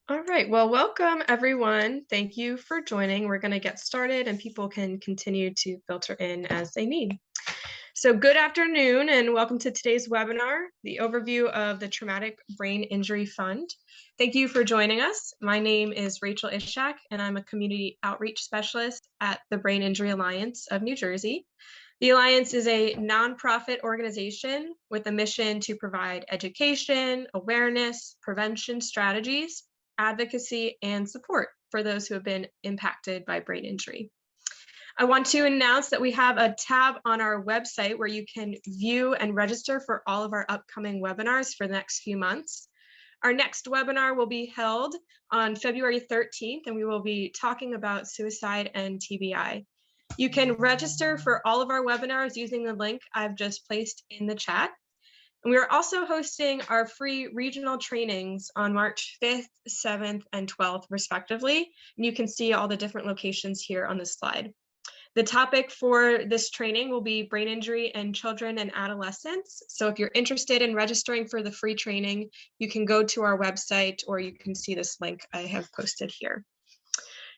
All right. Well, welcome everyone. Thank you for joining. We're going to get started and people can continue to filter in as they need. So, good afternoon and welcome to today's webinar, the overview of the Traumatic Brain Injury Fund. Thank you for joining us. My name is Rachel Ishak and I'm a community outreach specialist at the Brain Injury Alliance of New Jersey. The Alliance is a nonprofit organization with a mission to provide education, awareness, prevention strategies, advocacy, and support for those who have been impacted by brain injury. I want to announce that we have a tab on our website where you can view and register for all of our upcoming webinars for the next few months. Our next webinar will be held on February 13th, and we will be talking about suicide and TBI. You can register for all of our webinars using the link I've just placed in the chat. And we are also hosting our free regional trainings on March 5th, 7th, and 12th, respectively. And you can see all the different locations here on this slide. The topic for this training will be brain injury in children and adolescents. So if you're interested in registering for the free training, you can go to our website or you can see this link I have posted here.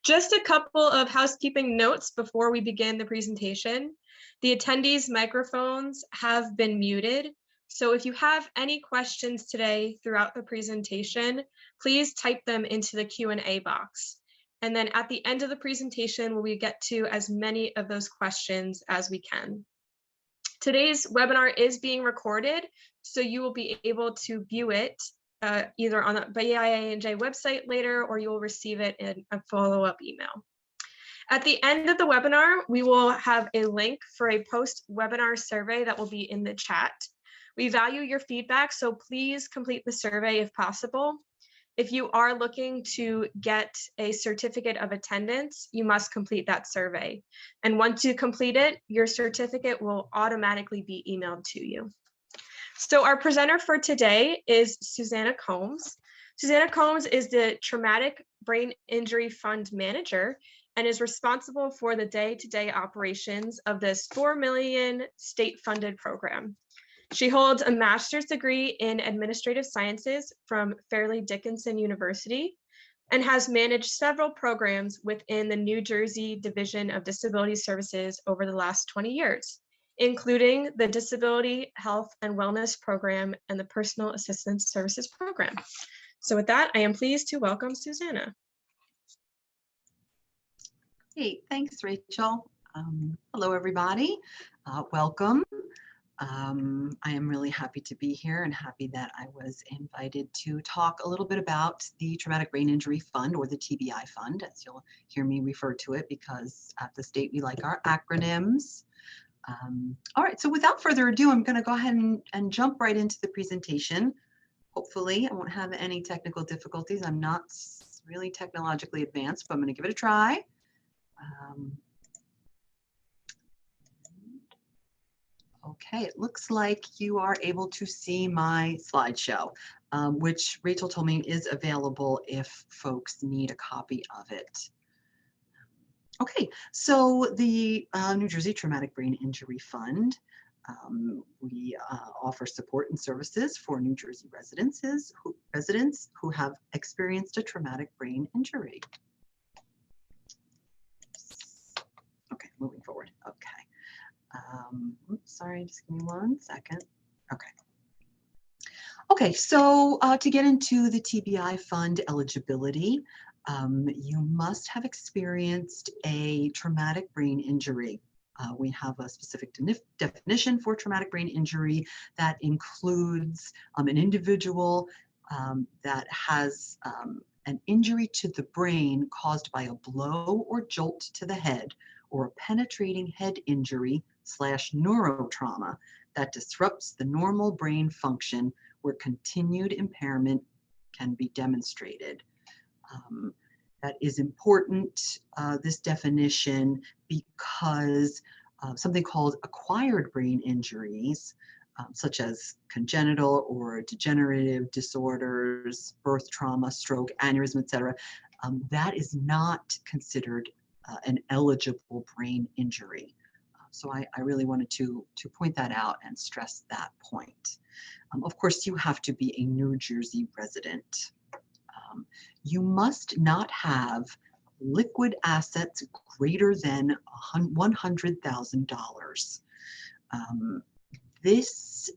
Just a couple of housekeeping notes before we begin the presentation. The attendees' microphones have been muted. So if you have any questions today throughout the presentation, please type them into the Q&A box. And then at the end of the presentation, we get to as many of those questions as we can. Today's webinar is being recorded, so you will be able to view it either on the BIANJ website later, or you will receive it in a follow-up email. At the end of the webinar, we will have a link for a post-webinar survey that will be in the chat. We value your feedback, so please complete the survey if possible. If you are looking to get a certificate of attendance, you must complete that survey. And once you complete it, your certificate will automatically be emailed to you. So our presenter for today is Susanna Combs. Susanna Combs is the Traumatic Brain Injury Fund Manager and is responsible for the day-to-day operations of this $4 million state-funded program. She holds a master's degree in administrative sciences from Fairleigh Dickinson University and has managed several programs within the New Jersey Division of Disability Services over the last 20 years, including the Disability Health and Wellness Program and the Personal Assistance Services Program. So with that, I am pleased to welcome Susanna. Hey, thanks, Rachel. Hello, everybody. Welcome. I am really happy to be here and happy that I was invited to talk a little bit about the Traumatic Brain Injury Fund, or the TBI Fund, as you'll hear me refer to it, because at the state we like our acronyms. All right, so without further ado, I'm going to go ahead and jump right into the presentation. Hopefully I won't have any technical difficulties. I'm not really technologically advanced, but I'm going to give it a try. Okay, it looks like you are able to see my slideshow, which Rachel told me is available if folks need a copy of it. Okay, so the New Jersey Traumatic Brain Injury Fund, we offer support and services for New Jersey residents who have experienced a traumatic brain injury. Okay, moving forward. Okay. Oops, sorry, just give me 1 second. Okay. Okay, so to get into the TBI Fund eligibility, you must have experienced a traumatic brain injury. We have a specific definition for traumatic brain injury that includes an individual that has an injury to the brain caused by a blow or jolt to the head, or a penetrating head injury / neurotrauma that disrupts the normal brain function where continued impairment can be demonstrated. That is important, this definition, because something called acquired brain injuries, such as congenital or degenerative disorders, birth trauma, stroke, aneurysm, etc., that is not considered an eligible brain injury. So I really wanted to point that out and stress that point. Of course, you have to be a New Jersey resident. you must not have liquid assets greater than $100,000. This,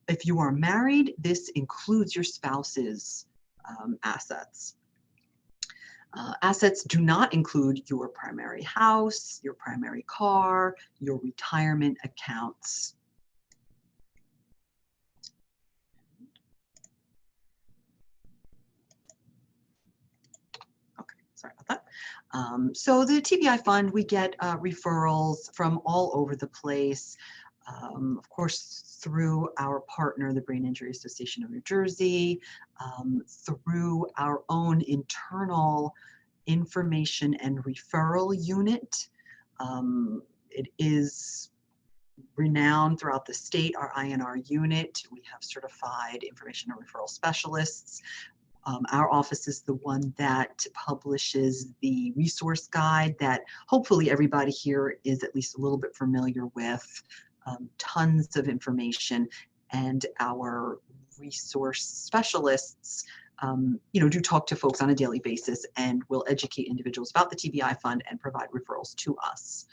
if you are married, this includes your spouse's assets. Assets do not include your primary house, your primary car, your retirement accounts. Okay, sorry about that. So the TBI Fund, we get referrals from all over the place. Of course, through our partner, the Brain Injury Association of New Jersey, through our own internal information and referral unit. It is renowned throughout the state, our INR unit. We have certified information and referral specialists. Our office is the one that publishes the resource guide that hopefully everybody here is at least a little bit familiar with. Tons of information, and our resource specialists do talk to folks on a daily basis and will educate individuals about the TBI Fund and provide referrals to us.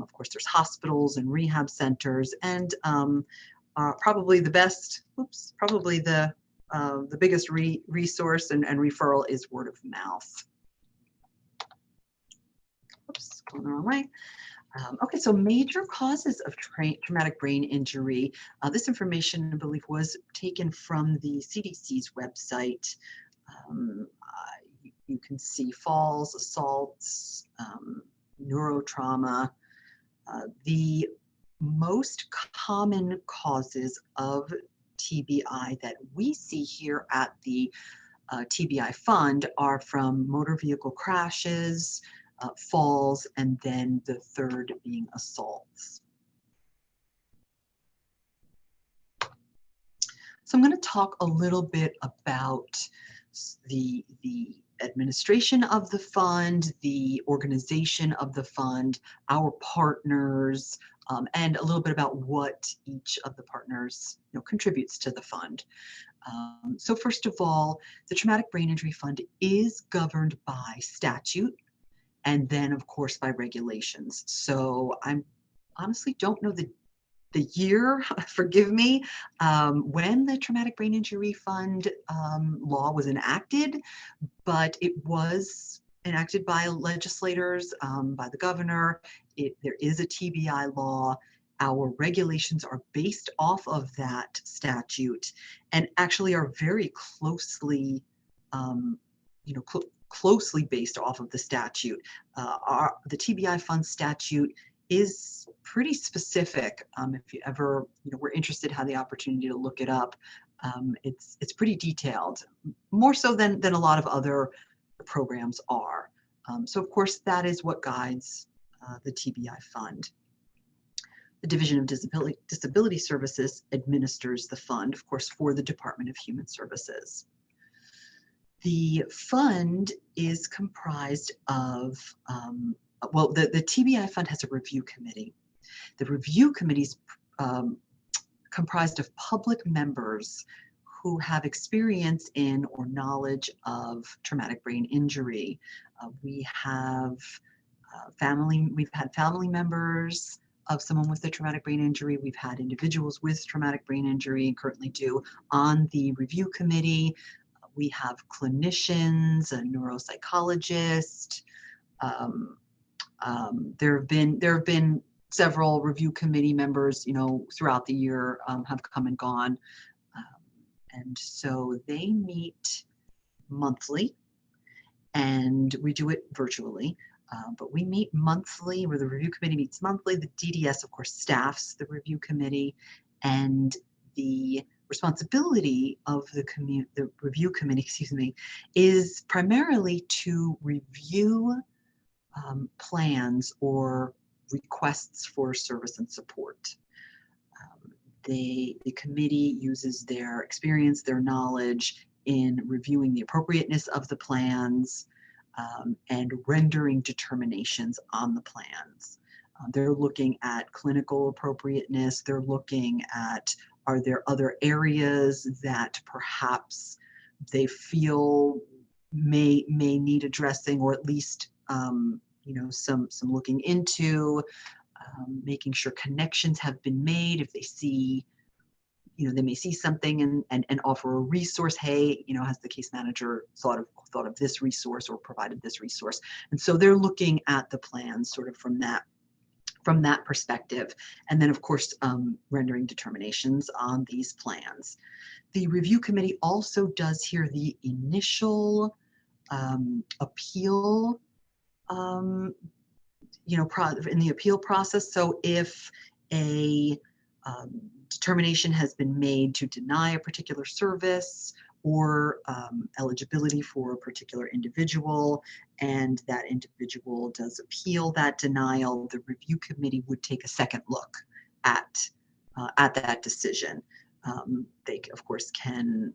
Of course, there's hospitals and rehab centers, and probably the best, probably the biggest resource and referral is word of mouth. Oops, going the wrong way. Okay, so major causes of traumatic brain injury. This information, I believe, was taken from the CDC's website. You can see falls, assaults, neurotrauma. The most common causes of TBI that we see here at the TBI Fund are from motor vehicle crashes, falls, and then the third being assaults. So I'm going to talk a little bit about the administration of the fund, the organization of the fund, our partners, and a little bit about what each of the partners contributes to the fund. So first of all, the Traumatic Brain Injury Fund is governed by statute, and then of course by regulations. So I honestly don't know the year, forgive me, when the Traumatic Brain Injury Fund law was enacted, but it was enacted by legislators, by the governor. There is a TBI law. Our regulations are based off of that statute and actually are very closely, closely based off of the statute. The TBI Fund statute is pretty specific. If you ever were interested, had the opportunity to look it up, it's pretty detailed, more so than a lot of other programs are. So of course that is what guides the TBI Fund. The Division of Disability Services administers the fund, of course, for the Department of Human Services. The fund is comprised of, the TBI Fund has a review committee. The review committee is comprised of public members who have experience in or knowledge of traumatic brain injury. We've had family members of someone with a traumatic brain injury. We've had individuals with traumatic brain injury, and currently do, on the review committee. We have clinicians, a neuropsychologist. There have been several review committee members, throughout the year, have come and gone, and so they meet monthly, and we do it virtually. But we meet monthly, where the review committee meets monthly. The DDS, of course, staffs the review committee, and the responsibility of the review committee, is primarily to review plans or requests for service and support. The committee uses their experience, their knowledge in reviewing the appropriateness of the plans, and rendering determinations on the plans. They're looking at clinical appropriateness. They're looking at, are there other areas that perhaps they feel may need addressing, or at least some looking into, making sure connections have been made. If they see, they may see something and offer a resource. Hey, has the case manager thought of this resource or provided this resource? And so they're looking at the plans sort of from that perspective, and then of course rendering determinations on these plans. The review committee also does hear the initial appeal, in the appeal process. So if a determination has been made to deny a particular service or eligibility for a particular individual, and that individual does appeal that denial, the review committee would take a second look at that decision. They, of course, can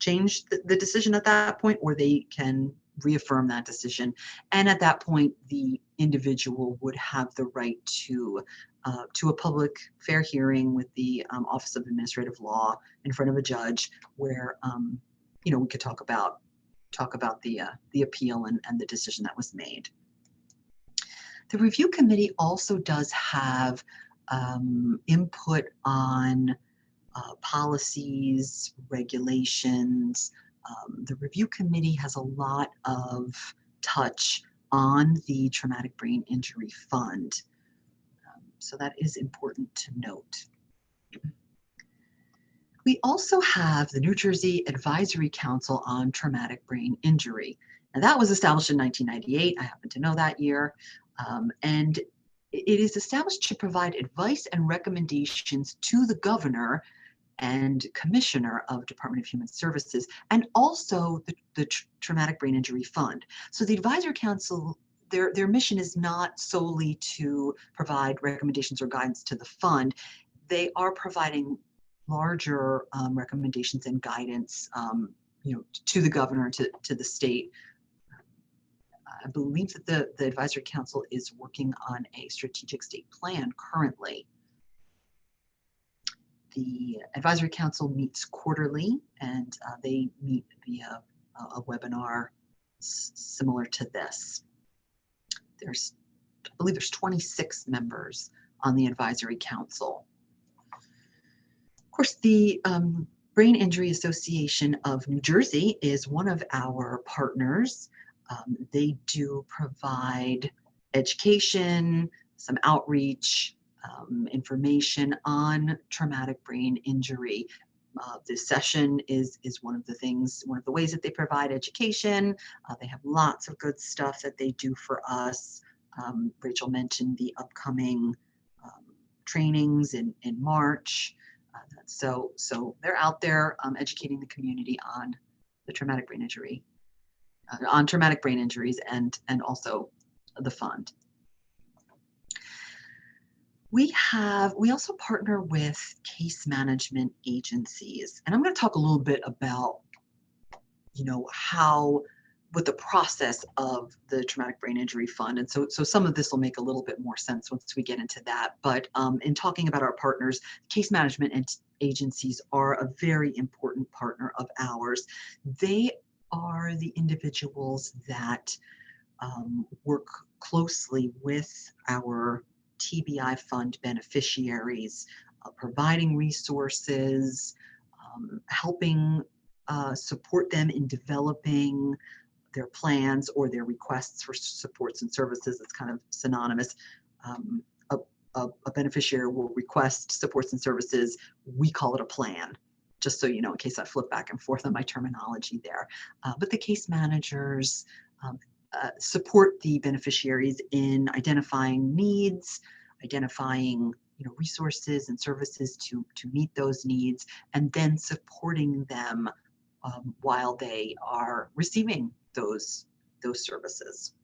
change the decision at that point, or they can reaffirm that decision. And at that point, the individual would have the right to a public fair hearing with the Office of Administrative Law in front of a judge, where we could talk about the appeal and the decision that was made. The review committee also does have input on policies, regulations. The review committee has a lot of touch on the Traumatic Brain Injury Fund. So that is important to note. We also have the New Jersey Advisory Council on Traumatic Brain Injury. Now that was established in 1998. I happen to know that year. And it is established to provide advice and recommendations to the governor and commissioner of Department of Human Services, and also the Traumatic Brain Injury Fund. So the Advisory Council, their mission is not solely to provide recommendations or guidance to the fund. They are providing larger recommendations and guidance, to the governor, to the state. I believe that the Advisory Council is working on a strategic state plan currently. The Advisory Council meets quarterly, and they meet via a webinar similar to this. I believe there's 26 members on the Advisory Council. Of course, the Brain Injury Association of New Jersey is one of our partners. They do provide education, some outreach, information on traumatic brain injury. This session is one of the ways that they provide education. They have lots of good stuff that they do for us. Rachel mentioned the upcoming trainings in March. So they're out there educating the community on the traumatic brain injury, on traumatic brain injuries, and also the fund. We also partner with case management agencies, and I'm going to talk a little bit about, what the process of the Traumatic Brain Injury Fund, and so some of this will make a little bit more sense once we get into that. But in talking about our partners, case management agencies are a very important partner of ours. They are the individuals that work closely with our TBI Fund beneficiaries, providing resources, helping support them in developing their plans or their requests for supports and services. It's kind of synonymous. A beneficiary will request supports and services. We call it a plan, just so you know, in case I flip back and forth on my terminology there. But the case managers support the beneficiaries in identifying needs, identifying resources and services to meet those needs, and then supporting them while they are receiving those services.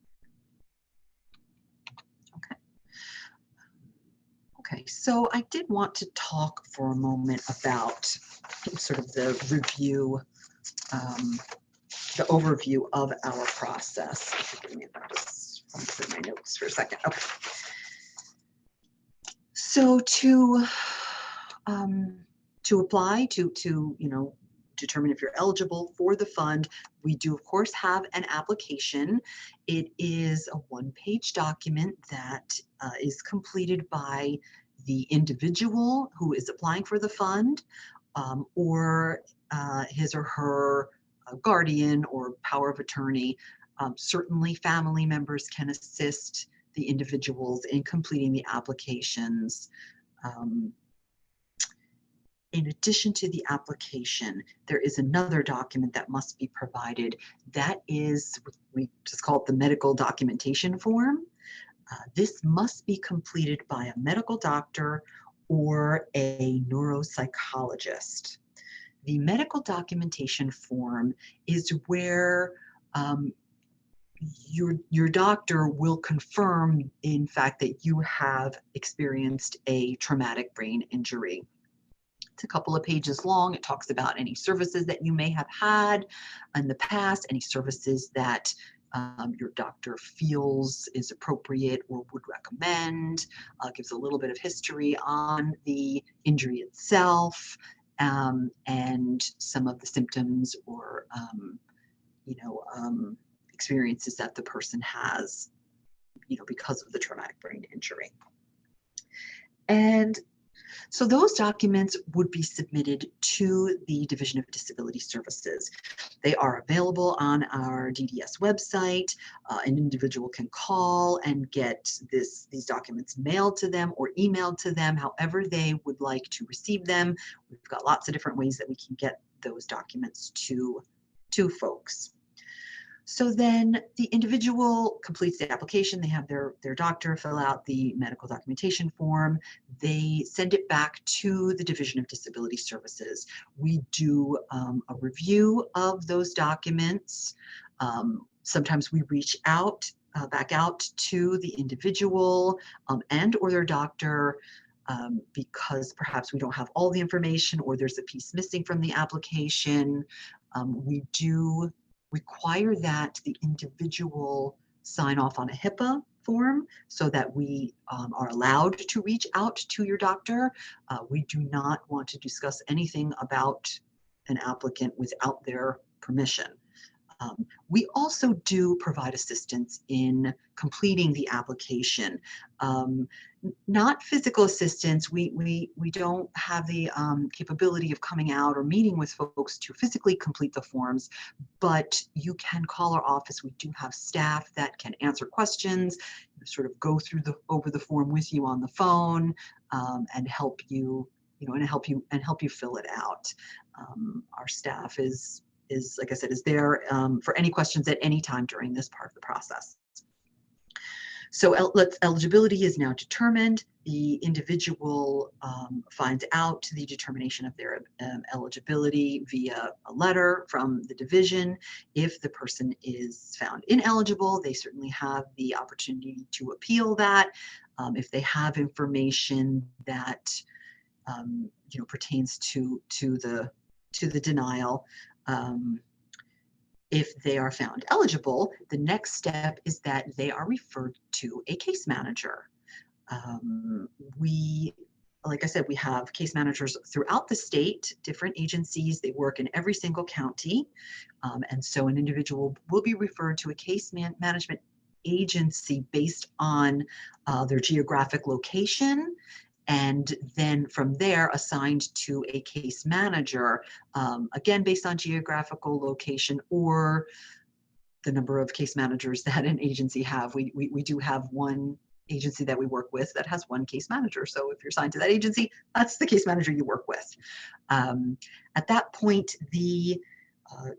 Okay, so I did want to talk for a moment about sort of the review, the overview of our process. Forgive me if I just run through my notes for a second. Okay. So to apply to determine if you're eligible for the fund, we do, of course, have an application. It is a one-page document that is completed by the individual who is applying for the fund, or his or her guardian or power of attorney. Certainly, family members can assist the individuals in completing the applications. In addition to the application, there is another document that must be provided. That is, we just call it the medical documentation form. This must be completed by a medical doctor or a neuropsychologist. The medical documentation form is where your doctor will confirm, in fact, that you have experienced a traumatic brain injury. It's a couple of pages long. It talks about any services that you may have had in the past, any services that your doctor feels is appropriate or would recommend, gives a little bit of history on the injury itself, and some of the symptoms or experiences that the person has, because of the traumatic brain injury. And so those documents would be submitted to the Division of Disability Services. They are available on our DDS website. An individual can call and get these documents mailed to them or emailed to them, however they would like to receive them. We've got lots of different ways that we can get those documents to folks. So then the individual completes the application. They have their doctor fill out the medical documentation form. They send it back to the Division of Disability Services. We do a review of those documents. Sometimes we reach out, back out to the individual and or their doctor because perhaps we don't have all the information or there's a piece missing from the application. We do require that the individual sign off on a HIPAA form so that we are allowed to reach out to your doctor. We do not want to discuss anything about an applicant without their permission. We also do provide assistance in completing the application. Not physical assistance. We don't have the capability of coming out or meeting with folks to physically complete the forms, but you can call our office. We do have staff that can answer questions, sort of go through over the form with you on the phone, and help you, and help you fill it out. Our staff is, like I said, is there for any questions at any time during this part of the process. So eligibility is now determined. The individual finds out the determination of their eligibility via a letter from the division. If the person is found ineligible, they certainly have the opportunity to appeal that. If they have information that pertains to the denial. If they are found eligible, the next step is that they are referred to a case manager. Like I said, we have case managers throughout the state, different agencies. They work in every single county. And so an individual will be referred to a case management agency based on their geographic location, and then from there assigned to a case manager, again, based on geographical location or the number of case managers that an agency have. We do have one agency that we work with that has one case manager. So if you're assigned to that agency, that's the case manager you work with. At that point, the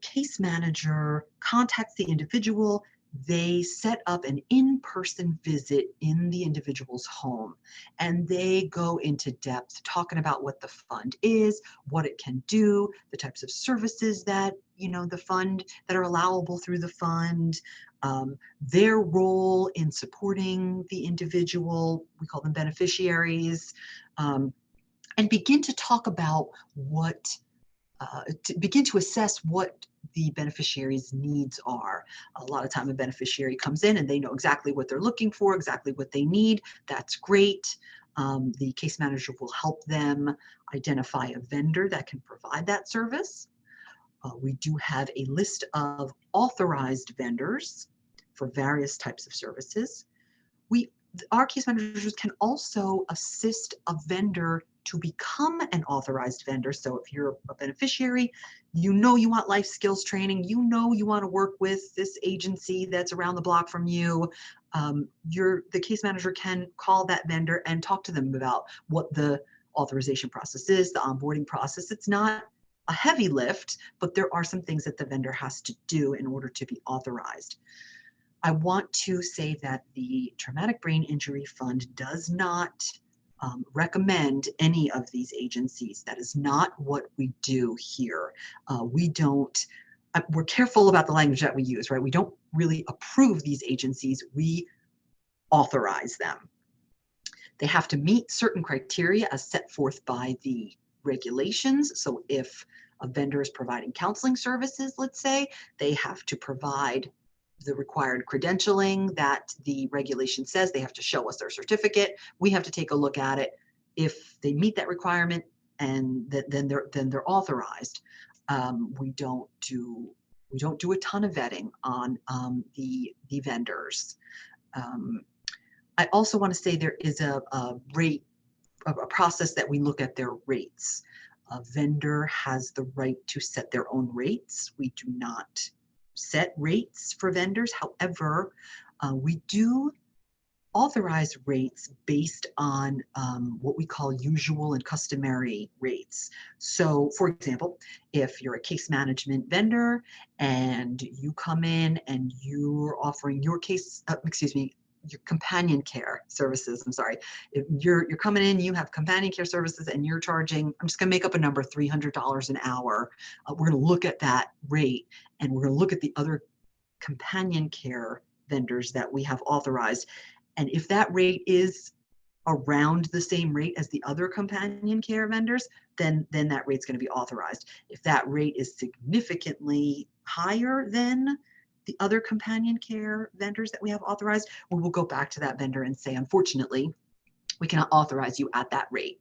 case manager contacts the individual. They set up an in-person visit in the individual's home, and they go into depth talking about what the fund is, what it can do, the types of services that the fund that are allowable through the fund, their role in supporting the individual. We call them beneficiaries, and begin to talk about begin to assess what the beneficiary's needs are. A lot of time a beneficiary comes in and they know exactly what they're looking for, exactly what they need. That's great. The case manager will help them identify a vendor that can provide that service. We do have a list of authorized vendors for various types of services. Our case managers can also assist a vendor to become an authorized vendor. So if you're a beneficiary, you know you want life skills training, you know you want to work with this agency that's around the block from you, the case manager can call that vendor and talk to them about what the authorization process is, the onboarding process. It's not a heavy lift, but there are some things that the vendor has to do in order to be authorized. I want to say that the Traumatic Brain Injury Fund does not recommend any of these agencies. That is not what we do here. We're careful about the language that we use, right? We don't really approve these agencies, we authorize them. They have to meet certain criteria as set forth by the regulations. So if a vendor is providing counseling services, let's say, they have to provide the required credentialing that the regulation says. They have to show us their certificate. We have to take a look at it. If they meet that requirement, and then they're authorized. We don't do a ton of vetting on the vendors. I also want to say there is a process that we look at their rates. A vendor has the right to set their own rates. We do not set rates for vendors. However, we do authorize rates based on what we call usual and customary rates. So, for example, if you're a case management vendor and you come in and you're offering your your companion care services. I'm sorry. If you're coming in, you have companion care services and you're charging, I'm just going to make up a number, $300 an hour. We're going to look at that rate and we're going to look at the other companion care vendors that we have authorized. And if that rate is around the same rate as the other companion care vendors, then that rate's going to be authorized. If that rate is significantly higher than the other companion care vendors that we have authorized, we will go back to that vendor and say, unfortunately, we cannot authorize you at that rate.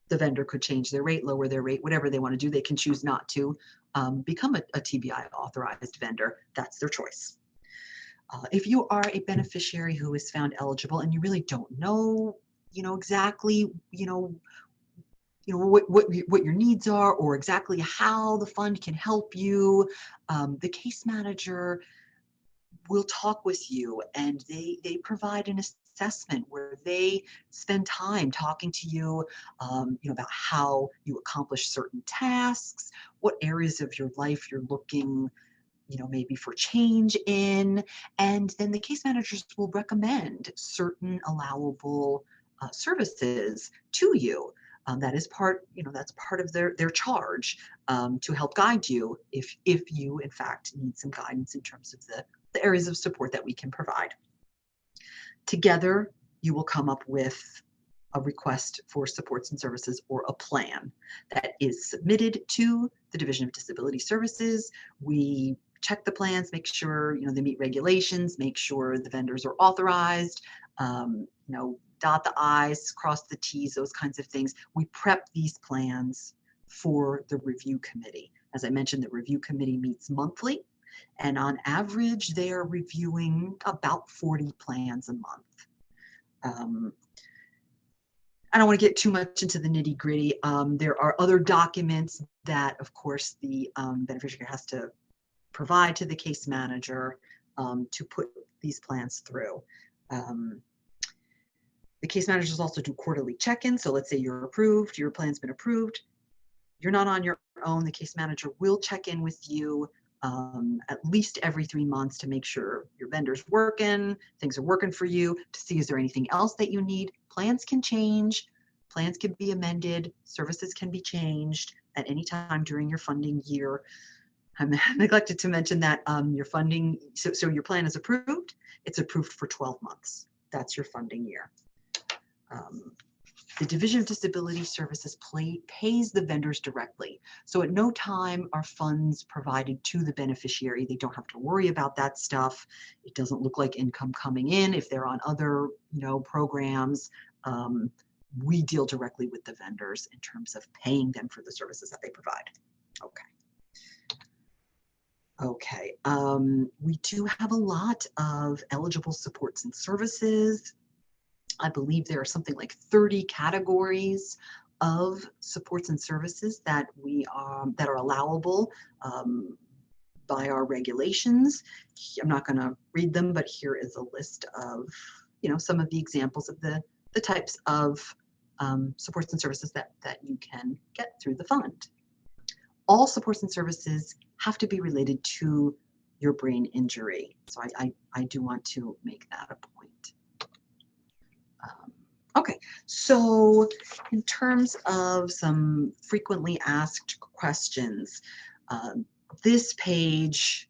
The vendor could change their rate, lower their rate, whatever they want to do. They can choose not to become a TBI authorized vendor. That's their choice. If you are a beneficiary who is found eligible and you really don't know, exactly, what your needs are or exactly how the fund can help you, the case manager will talk with you, and they provide an assessment where they spend time talking to you, about how you accomplish certain tasks, what areas of your life you're looking, maybe for change in, and then the case managers will recommend certain allowable services to you. That is that's part of their charge, to help guide you if you in fact need some guidance in terms of the areas of support that we can provide. Together, you will come up with a request for supports and services or a plan that is submitted to the Division of Disability Services. We check the plans, make sure they meet regulations, make sure the vendors are authorized, dot the I's, cross the T's, those kinds of things. We prep these plans for the review committee. As I mentioned, the review committee meets monthly, and on average, they are reviewing about 40 plans a month. I don't want to get too much into the nitty gritty. There are other documents that, of course, the beneficiary has to provide to the case manager to put these plans through. The case managers also do quarterly check-ins. So let's say you're approved, your plan's been approved. You're not on your own. The case manager will check in with you at least every 3 months to make sure your vendor's working, things are working for you, to see is there anything else that you need. Plans can change, plans can be amended, services can be changed at any time during your funding year. I neglected to mention that your funding, so your plan is approved, it's approved for 12 months. That's your funding year. The Division of Disability Services pays the vendors directly. So at no time are funds provided to the beneficiary. They don't have to worry about that stuff. It doesn't look like income coming in if they're on other, programs. We deal directly with the vendors in terms of paying them for the services that they provide. Okay. Okay, we do have a lot of eligible supports and services. I believe there are something like 30 categories of supports and services that that are allowable by our regulations. I'm not going to read them, but here is a list of, some of the examples of the types of supports and services that you can get through the fund. All supports and services have to be related to your brain injury. So I do want to make that a point. Okay, so in terms of some frequently asked questions, this page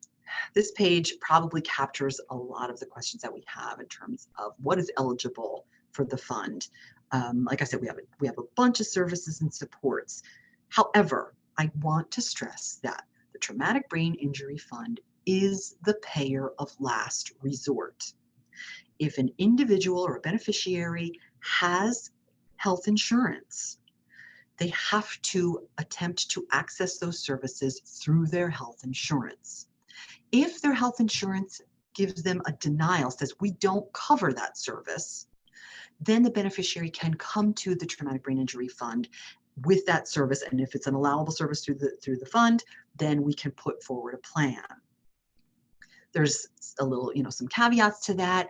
probably captures a lot of the questions that we have in terms of what is eligible for the fund. Like I said, we have a bunch of services and supports. However, I want to stress that the Traumatic Brain Injury Fund is the payer of last resort. If an individual or a beneficiary has health insurance, they have to attempt to access those services through their health insurance. If their health insurance gives them a denial, says we don't cover that service, then the beneficiary can come to the Traumatic Brain Injury Fund with that service, and if it's an allowable service through the fund, then we can put forward a plan. There's a little, some caveats to that.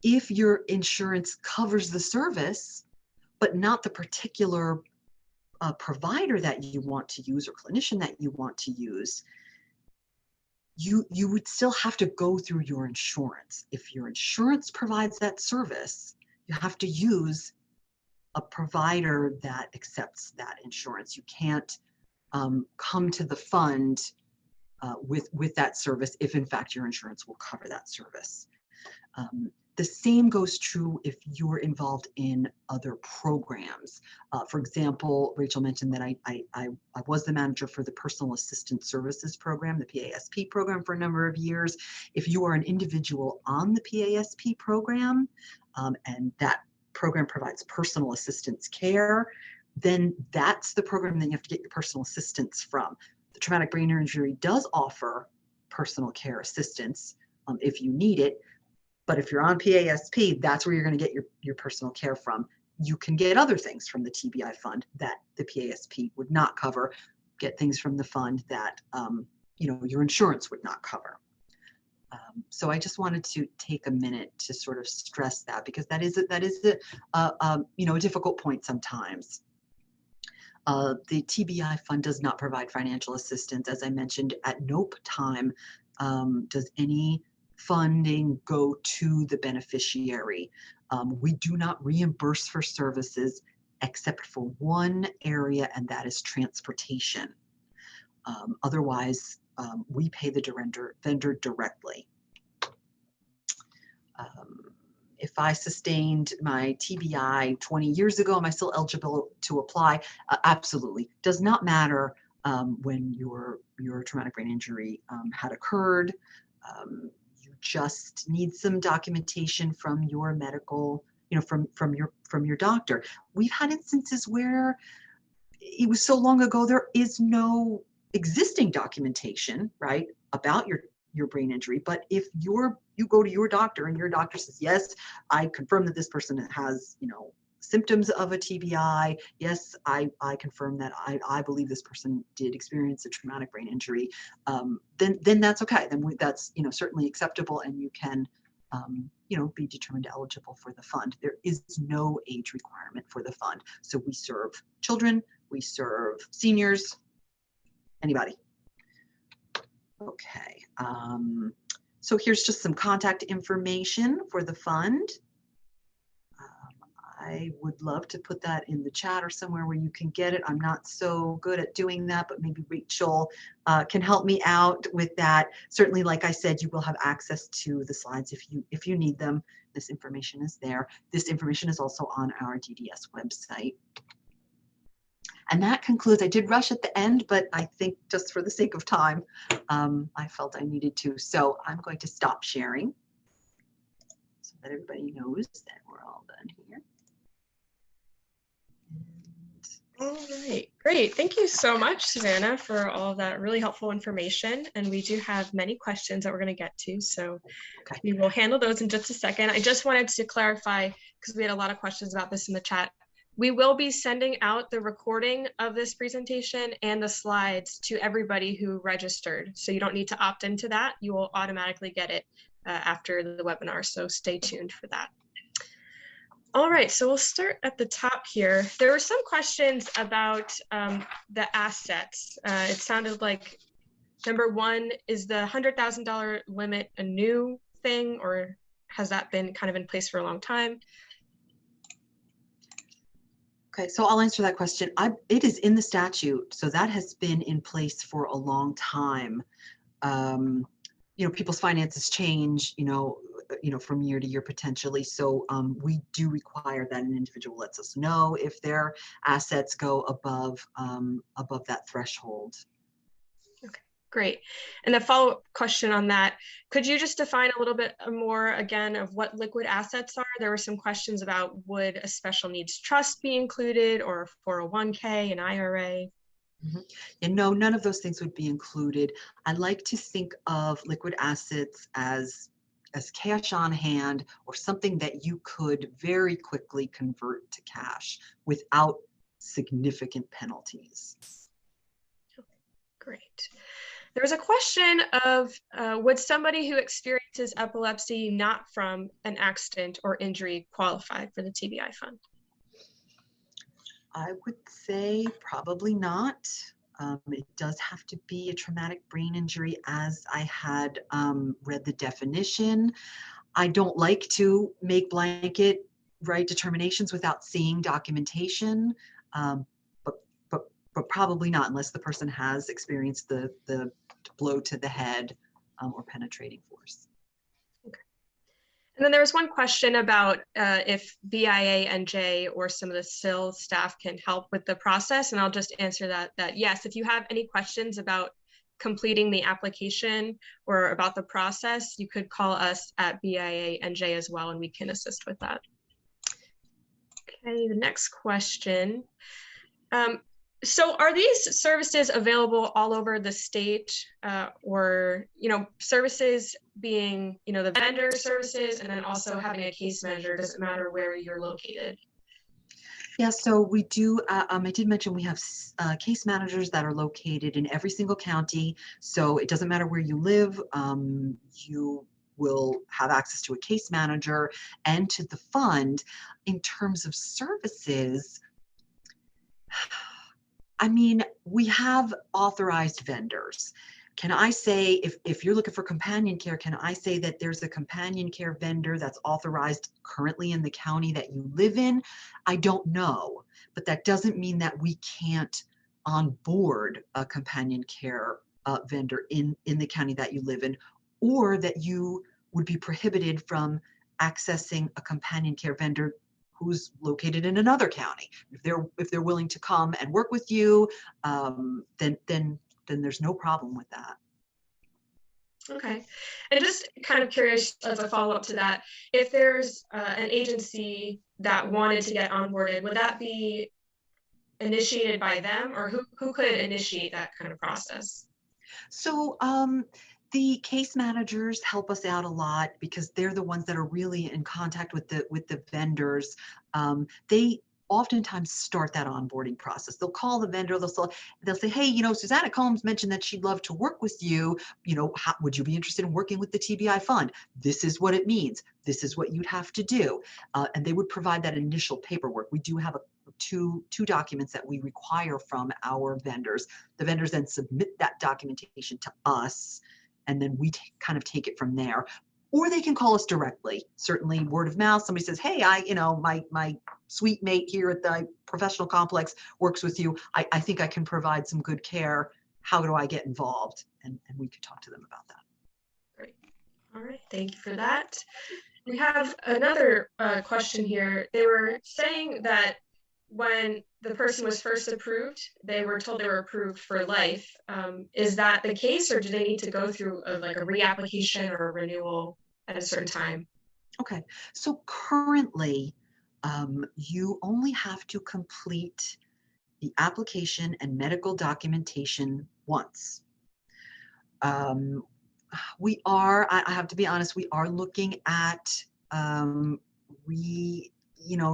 If your insurance covers the service, but not the particular provider that you want to use or clinician that you want to use, you would still have to go through your insurance. If your insurance provides that service, you have to use a provider that accepts that insurance. You can't come to the fund with that service if in fact your insurance will cover that service. The same goes true if you're involved in other programs. For example, Rachel mentioned that I was the manager for the Personal Assistance Services Program, the PASP program, for a number of years. If you are an individual on the PASP program, and that program provides personal assistance care, then that's the program that you have to get your personal assistance from. The Traumatic Brain Injury does offer personal care assistance if you need it. But if you're on PASP, that's where you're going to get your personal care from. You can get other things from the TBI fund that the PASP would not cover, get things from the fund that your insurance would not cover. So I just wanted to take a minute to sort of stress that, because that is a difficult point sometimes. The TBI fund does not provide financial assistance. As I mentioned, at no time does any funding go to the beneficiary. We do not reimburse for services except for one area, and that is transportation. Otherwise, we pay the vendor directly. If I sustained my TBI 20 years ago, am I still eligible to apply? Absolutely. Does not matter when your traumatic brain injury had occurred. You just need some documentation from your medical, from your doctor. We've had instances where it was so long ago there is no existing documentation, right, about your brain injury. But if you go to your doctor and your doctor says, yes, I confirm that this person has, symptoms of a TBI. Yes, I confirm that I believe this person did experience a traumatic brain injury. Then that's okay. Then that's certainly acceptable, and you can be determined eligible for the fund. There is no age requirement for the fund. So we serve children, we serve seniors, anybody. Okay. So here's just some contact information for the fund. I would love to put that in the chat or somewhere where you can get it. I'm not so good at doing that, but maybe Rachel can help me out with that. Certainly, like I said, you will have access to the slides if you need them. This information is there. This information is also on our DDS website. And that concludes. I did rush at the end, but I think just for the sake of time, I felt I needed to. So I'm going to stop sharing so that everybody knows that we're all done here. All right, great. Thank you so much, Susanna, for all of that really helpful information. And we do have many questions that we're going to get to, so Okay. we will handle those in just a second. I just wanted to clarify, because we had a lot of questions about this in the chat. We will be sending out the recording of this presentation and the slides to everybody who registered. So you don't need to opt into that. You will automatically get it after the webinar. So stay tuned for that. All right, so we'll start at the top here. There were some questions about the assets. It sounded like number one, is the $100,000 limit a new thing, or has that been kind of in place for a long time? Okay, so I'll answer that question. It is in the statute, so that has been in place for a long time. People's finances change, from year to year potentially. So we do require that an individual lets us know if their assets go above that threshold. Okay, great. And a follow-up question on that, could you just define a little bit more again of what liquid assets are? There were some questions about would a special needs trust be included, or 401k, an IRA? Mm-hmm. And no, none of those things would be included. I like to think of liquid assets as cash on hand, or something that you could very quickly convert to cash without significant penalties. Great. There was a question of would somebody who experiences epilepsy not from an accident or injury qualify for the TBI fund? I would say probably not. It does have to be a traumatic brain injury, as I had read the definition. I don't like to make blanket determinations without seeing documentation, but probably not, unless the person has experienced the blow to the head or penetrating force. And then there was one question about if BIANJ or some of the SIL staff can help with the process. And I'll just answer that yes, if you have any questions about completing the application or about the process, you could call us at BIANJ as well, and we can assist with that. Okay, the next question. So are these services available all over the state, or, services being, the vendor services, and then also having a case manager? Does it matter where you're located? Yeah, so we do, I did mention we have case managers that are located in every single county. So it doesn't matter where you live, you will have access to a case manager and to the fund. In terms of services, we have authorized vendors. Can I say, if you're looking for companion care, can I say that there's a companion care vendor that's authorized currently in the county that you live in? I don't know, but that doesn't mean that we can't onboard a companion care vendor in the county that you live in, or that you would be prohibited from accessing a companion care vendor who's located in another county. If they're willing to come and work with you, then there's no problem with that. Okay. And just kind of curious as a follow-up to that, if there's an agency that wanted to get onboarded, would that be initiated by them, or who could initiate that kind of process? So the case managers help us out a lot, because they're the ones that are really in contact with the vendors. They oftentimes start that onboarding process. They'll call the vendor, they'll say, hey, Susanna Combs mentioned that she'd love to work with you. Would you be interested in working with the TBI Fund? This is what it means. This is what you'd have to do. And they would provide that initial paperwork. We do have two documents that we require from our vendors. The vendors then submit that documentation to us, and then we kind of take it from there. Or they can call us directly. Certainly word of mouth. Somebody says, hey, my sweet mate here at the professional complex works with you. I think I can provide some good care. How do I get involved? And we could talk to them about that. Great. All right. Thank you for that. We have another question here. They were saying that when the person was first approved, they were told they were approved for life. Is that the case, or do they need to go through a reapplication or a renewal at a certain time? Okay, so currently you only have to complete the application and medical documentation once. I have to be honest, we are looking at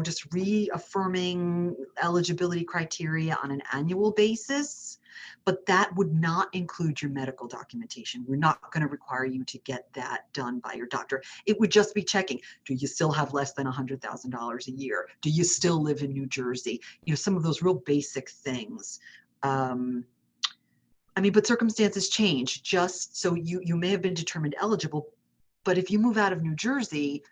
just reaffirming eligibility criteria on an annual basis, but that would not include your medical documentation. We're not going to require you to get that done by your doctor. It would just be checking, do you still have less than $100,000 a year? Do you still live in New Jersey? Some of those real basic things. But circumstances change. Just so you may have been determined eligible, but if you move out of New Jersey,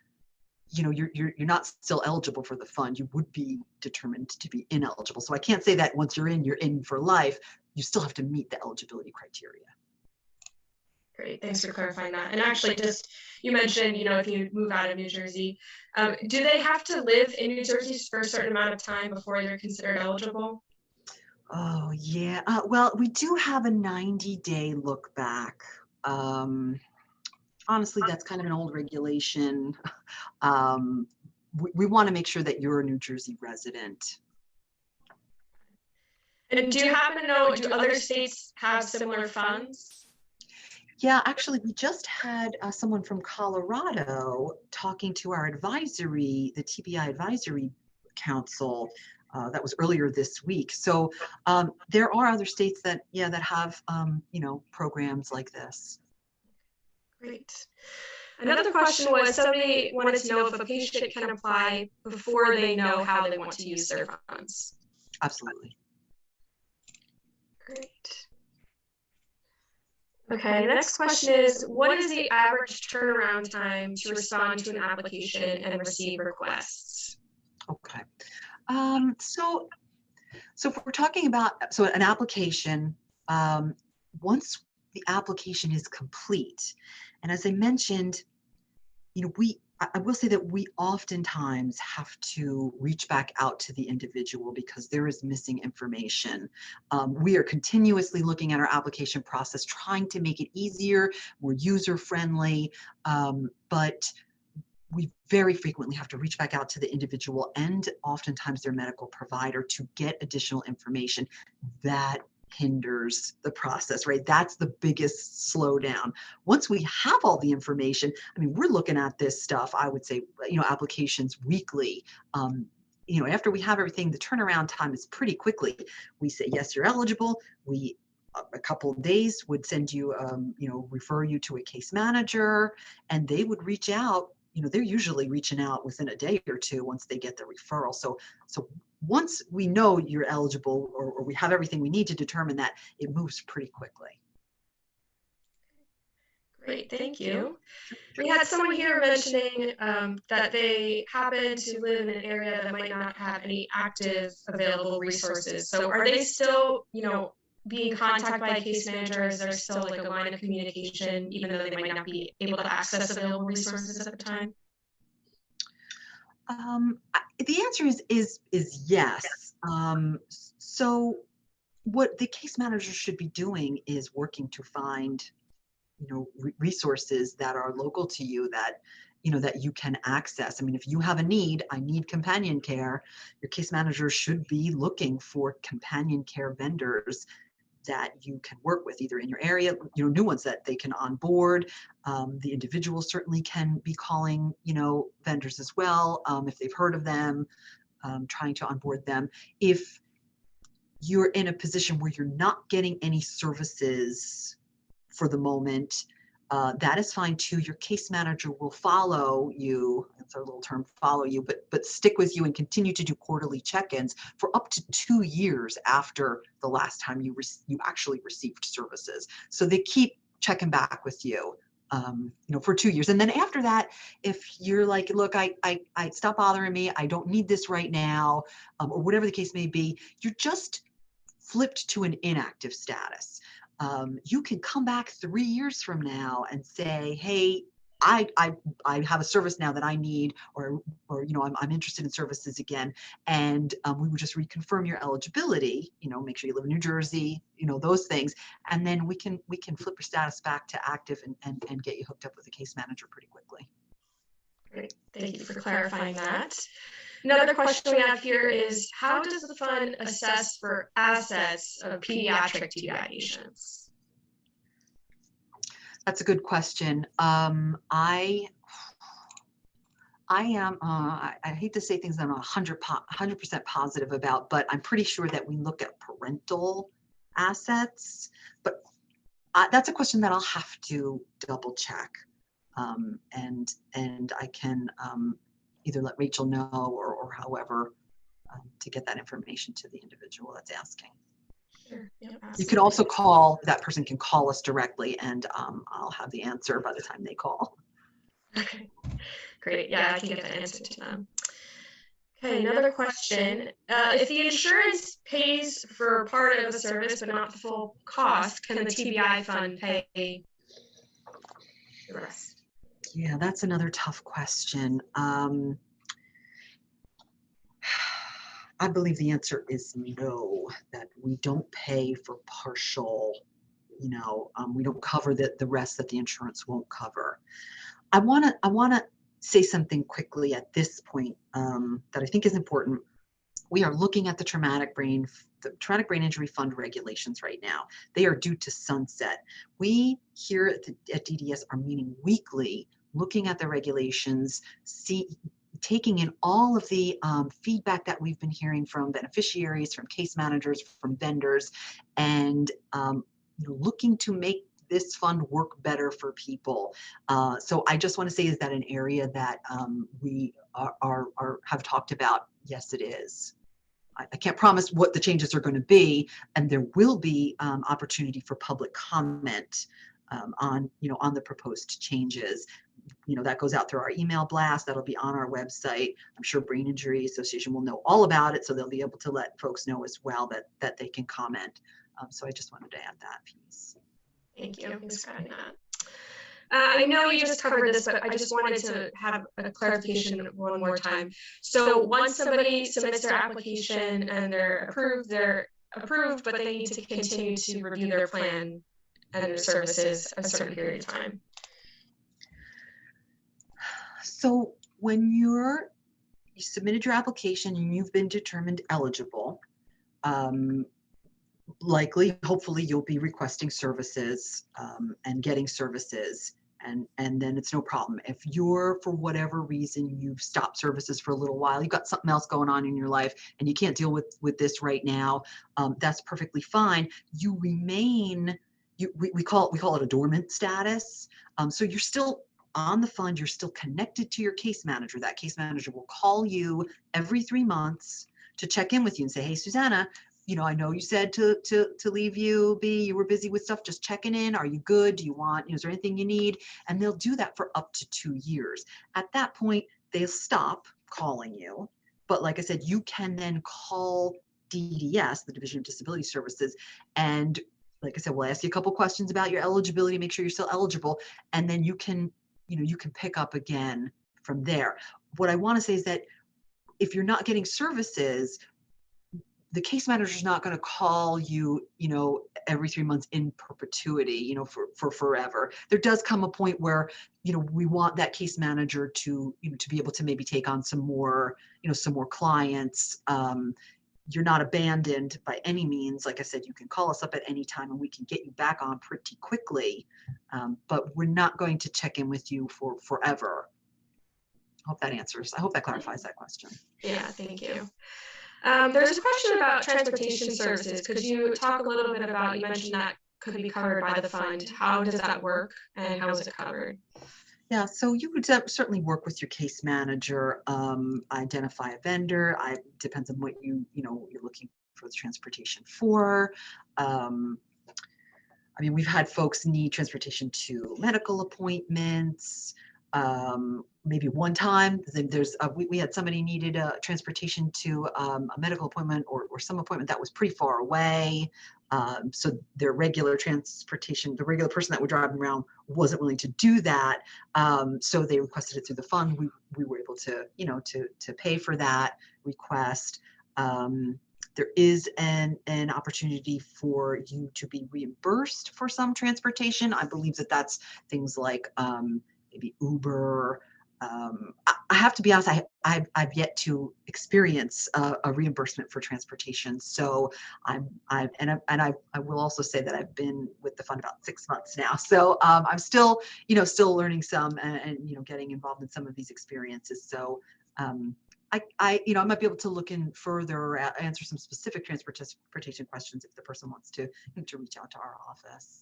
you're not still eligible for the fund. You would be determined to be ineligible. So I can't say that once you're in for life. You still have to meet the eligibility criteria. Great, thanks for clarifying that. And actually, just you mentioned, if you move out of New Jersey, do they have to live in New Jersey for a certain amount of time before they're considered eligible? Oh, yeah. Well, we do have a 90-day look back. Honestly, that's kind of an old regulation. We want to make sure that you're a New Jersey resident. And do you happen to know, do other states have similar funds? Yeah, actually, we just had someone from Colorado talking to our advisory, the TBI Advisory Council. That was earlier this week. So there are other states that have programs like this. Great. Another question was, somebody wanted to know if a patient can apply before they know how they want to use their funds. Absolutely. Great. Okay, the next question is, what is the average turnaround time to respond to an application and receive requests? Okay. So if we're talking about an application, once the application is complete, and as I mentioned, I will say that we oftentimes have to reach back out to the individual because there is missing information. We are continuously looking at our application process, trying to make it easier, more user-friendly, but we very frequently have to reach back out to the individual and oftentimes their medical provider to get additional information. That hinders the process, right? That's the biggest slowdown. Once we have all the information, we're looking at this stuff, I would say, applications weekly. After we have everything, the turnaround time is pretty quickly. We say, yes, you're eligible. We a couple of days would send you, refer you to a case manager, and they would reach out. They're usually reaching out within a day or two once they get the referral. So once we know you're eligible or we have everything we need to determine that, it moves pretty quickly. Great, thank you. We had someone here mentioning that they happen to live in an area that might not have any active available resources. So are they still, being contacted by a case manager? Is there still like a line of communication, even though they might not be able to access available resources at the time? The answer is yes. So what the case manager should be doing is working to find, resources that are local to you that you can access. If you have a need, I need companion care, your case manager should be looking for companion care vendors that you can work with either in your area, new ones that they can onboard. The individual certainly can be calling, vendors as well, if they've heard of them, trying to onboard them. If you're in a position where you're not getting any services for the moment, that is fine too. Your case manager will follow you. That's our little term, follow you, but stick with you and continue to do quarterly check-ins for up to 2 years after the last time you actually received services. So they keep checking back with you, for 2 years. And then after that, if you're like, look, I stop bothering me, I don't need this right now, or whatever the case may be, you're just flipped to an inactive status. You can come back 3 years from now and say, hey, I have a service now that I need, or I'm interested in services again, and we would just reconfirm your eligibility. Make sure you live in New Jersey, those things, and then we can flip your status back to active and get you hooked up with a case manager pretty quickly. Great, thank you for clarifying that. Another question we have here is, how does the fund assess for assets of pediatric TBI patients? That's a good question. I hate to say things that I'm not 100% positive about, but I'm pretty sure that we look at parental assets. But that's a question that I'll have to double check, and I can either let Rachel know or however to get that information to the individual that's asking. Sure. Yeah, you can also call, that person can call us directly, and I'll have the answer by the time they call. Okay, great. Yeah, I can get the answer to them. Okay, another question. If the insurance pays for part of a service but not the full cost, can the TBI fund pay the rest? Yeah, that's another tough question. I believe the answer is no, that we don't pay for partial, we don't cover the rest that the insurance won't cover. I wanna say something quickly at this point that I think is important. We are looking at the traumatic brain injury fund regulations right now. They are due to sunset. We here at DDS are meeting weekly, looking at the regulations, taking in all of the feedback that we've been hearing from beneficiaries, from case managers, from vendors, and looking to make this fund work better for people. So I just want to say, is that an area that we have talked about? Yes, it is. I can't promise what the changes are going to be, and there will be opportunity for public comment on the proposed changes. That goes out through our email blast. That'll be on our website. I'm sure Brain Injury Association will know all about it, so they'll be able to let folks know as well that they can comment. So I just wanted to add that piece. Thank you. Thanks for adding that. I know you just covered this, but I just wanted to have a clarification one more time. So once somebody submits their application and they're approved, but they need to continue to review their plan and their services a certain period of time. So when you submitted your application and you've been determined eligible, hopefully you'll be requesting services and getting services, and then it's no problem. If you're, for whatever reason, you've stopped services for a little while, you've got something else going on in your life and you can't deal with this right now, that's perfectly fine. You remain, we call it a dormant status. So you're still on the fund, you're still connected to your case manager. That case manager will call you every 3 months to check in with you and say, hey, Susanna, I know you said to leave you be, you were busy with stuff, just checking in. Are you good? Do you want, is there anything you need? And they'll do that for up to 2 years. At that point, they'll stop calling you. But like I said, you can then call DDS, the Division of Disability Services, and like I said, we'll ask you a couple questions about your eligibility, make sure you're still eligible, and then you can pick up again from there. What I want to say is that if you're not getting services, the case manager is not going to call you, every 3 months in perpetuity, for forever. There does come a point where, we want that case manager to be able to maybe take on some more clients. You're not abandoned by any means. Like I said, you can call us up at any time and we can get you back on pretty quickly. But we're not going to check in with you for forever. I hope that clarifies that question. Yeah, thank you. There's a question about transportation services. Could you talk a little bit about, you mentioned that could be covered by the fund. How does that work and how is it covered? Yeah, so you would certainly work with your case manager, identify a vendor. Depends on what you're looking for the transportation for. We've had folks need transportation to medical appointments. Maybe one time we had somebody needed transportation to a medical appointment or some appointment that was pretty far away. So their regular transportation, the regular person that would drive them around wasn't willing to do that. So they requested it through the fund. We were able to, to pay for that request. There is an opportunity for you to be reimbursed for some transportation. I believe that's things like maybe Uber, I have to be honest, I've yet to experience a reimbursement for transportation. So I will also say that I've been with the fund about 6 months now. So I'm still, still learning some and getting involved in some of these experiences. So I might be able to look in further, answer some specific transportation questions if the person wants to reach out to our office.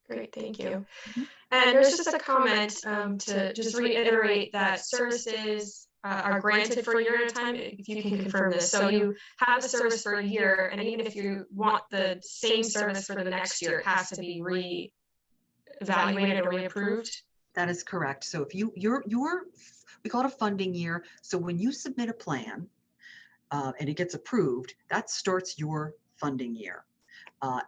Great, thank you. Mhm. And there's just a comment to just reiterate that services are granted for a year at a time, if you can confirm this. So you have a service for a year, and even if you want the same service for the next year, it has to be re-evaluated or reapproved. That is correct. So if we call it a funding year. So when you submit a plan and it gets approved, that starts your funding year.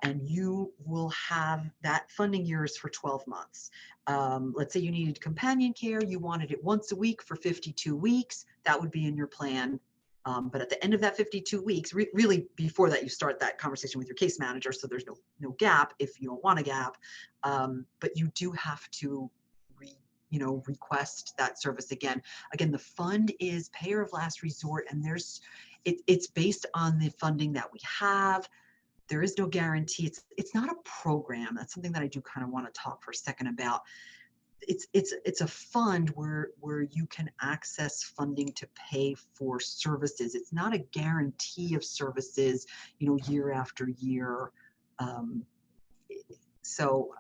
And you will have that funding years for 12 months. Let's say you needed companion care, you wanted it once a week for 52 weeks, that would be in your plan. But at the end of that 52 weeks, really before that, you start that conversation with your case manager, so there's no gap if you don't want a gap. But you do have to request that service again. Again, the fund is payer of last resort, and it's based on the funding that we have. There is no guarantee. It's not a program. That's something that I do kind of want to talk for a second about. It's a fund where you can access funding to pay for services. It's not a guarantee of services, year after year. So,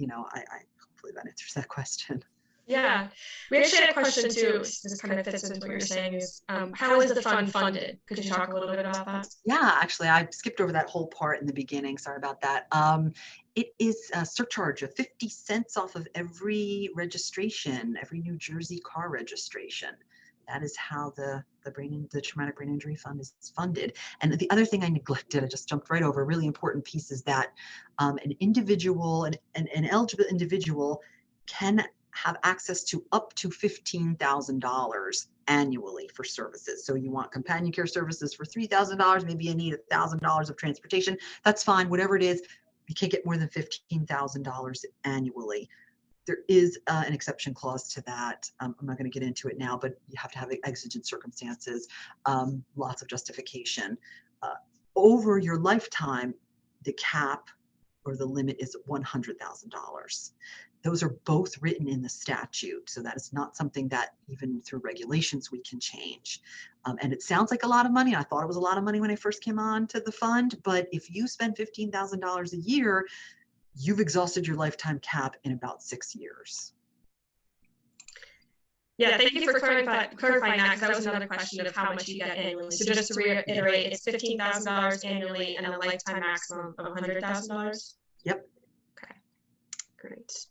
I hopefully that answers that question. Yeah, we actually had a question too. This kind of fits into what you're saying is, how is the fund funded? Could you talk a little bit about that? Yeah, actually, I skipped over that whole part in the beginning. Sorry about that. It is a surcharge of 50 cents off of every registration, every New Jersey car registration. That is how the traumatic brain injury fund is funded. And the other thing I neglected, I just jumped right over, a really important piece is that an individual, an eligible individual can have access to up to $15,000 annually for services. So you want companion care services for $3,000, maybe you need $1,000 of transportation. That's fine, whatever it is, you can't get more than $15,000 annually. There is an exception clause to that. I'm not going to get into it now, but you have to have exigent circumstances, lots of justification. Over your lifetime, the cap or the limit is $100,000. Those are both written in the statute. So that is not something that even through regulations we can change. And it sounds like a lot of money. I thought it was a lot of money when I first came on to the fund, but if you spend $15,000 a year, you've exhausted your lifetime cap in about 6 years. Yeah, thank you for clarifying that, because that was another question of how much you get annually. So just to reiterate, it's $15,000 annually and a lifetime maximum of $100,000? Yep. Okay, great.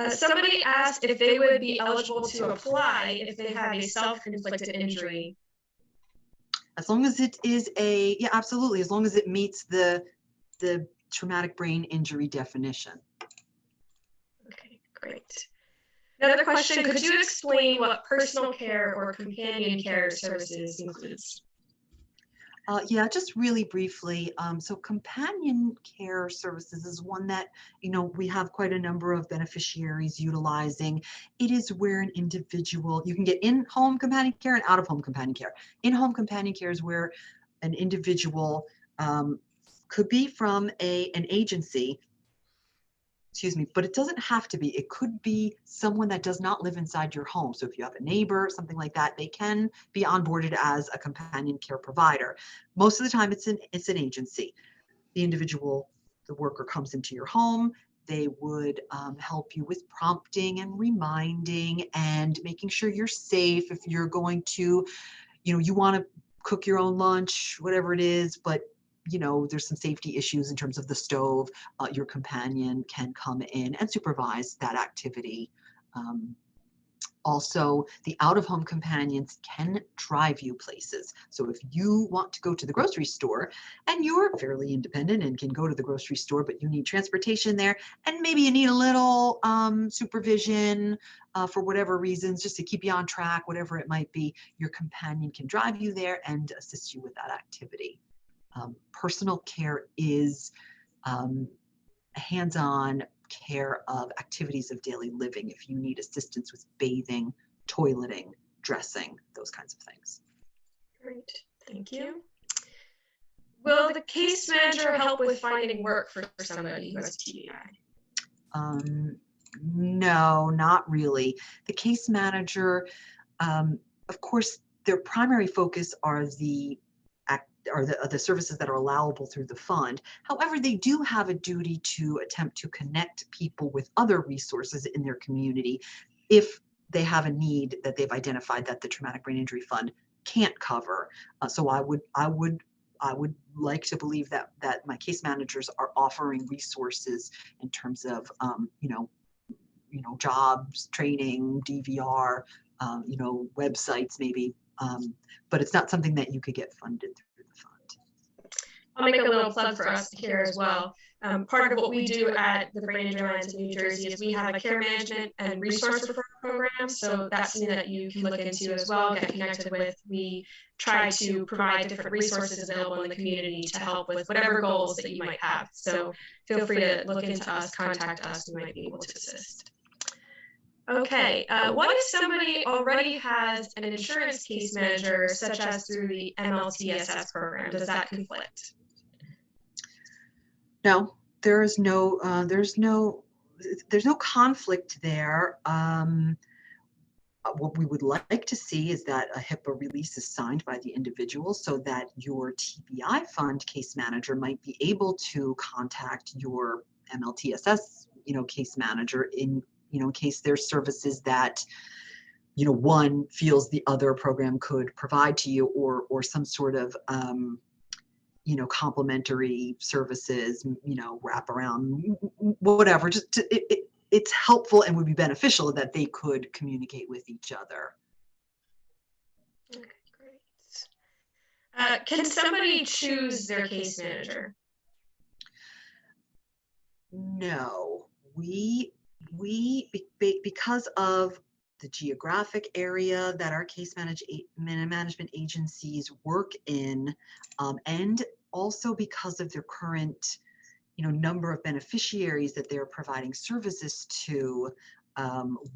Somebody asked if they would be eligible to apply if they have a self-inflicted injury. As long as it is yeah, absolutely. As long as it meets the traumatic brain injury definition. Okay, great. Another question, could you explain what personal care or companion care services includes? Yeah, just really briefly. So companion care services is one that, we have quite a number of beneficiaries utilizing. It is where an individual, you can get in-home companion care and out-of-home companion care. In-home companion care is where an individual could be from an agency, but it doesn't have to be. It could be someone that does not live inside your home. So if you have a neighbor, something like that, they can be onboarded as a companion care provider. Most of the time it's an agency. The worker comes into your home. They would help you with prompting and reminding and making sure you're safe. If you're going to, you want to cook your own lunch, whatever it is, but there's some safety issues in terms of the stove, your companion can come in and supervise that activity. Also, the out-of-home companions can drive you places. So if you want to go to the grocery store and you're fairly independent and can go to the grocery store, but you need transportation there, and maybe you need a little supervision for whatever reasons, just to keep you on track, whatever it might be, your companion can drive you there and assist you with that activity. Personal care is hands-on, care of activities of daily living, if you need assistance with bathing, toileting, dressing, those kinds of things. Great, thank you. Will the case manager help with finding work for somebody who has TBI? No, not really. The case manager, of course, their primary focus are the services that are allowable through the fund. However, they do have a duty to attempt to connect people with other resources in their community if they have a need that they've identified that the Traumatic Brain Injury Fund can't cover. So I would like to believe that my case managers are offering resources in terms of jobs, training, DVR, websites maybe, but it's not something that you could get funded through the fund. I'll make a little plug for us here as well. Part of what we do at the Brain Injury Alliance in New Jersey is we have a care management and resource referral program. So that's something that you can look into as well, get connected with. We try to provide different resources available in the community to help with whatever goals that you might have. So feel free to look into us, contact us, we might be able to assist. Okay, what if somebody already has an insurance case manager, such as through the MLTSS program? Does that conflict? No, there's no conflict there. What we would like to see is that a HIPAA release is signed by the individual so that your TBI fund case manager might be able to contact your MLTSS, case manager in case there's services that, one feels the other program could provide to you, or some sort of, complementary services, wraparound, whatever. Just it's helpful and would be beneficial that they could communicate with each other. Okay, great. Can somebody choose their case manager? No, because of the geographic area that our case management agencies work in, and also because of their current, number of beneficiaries that they're providing services to,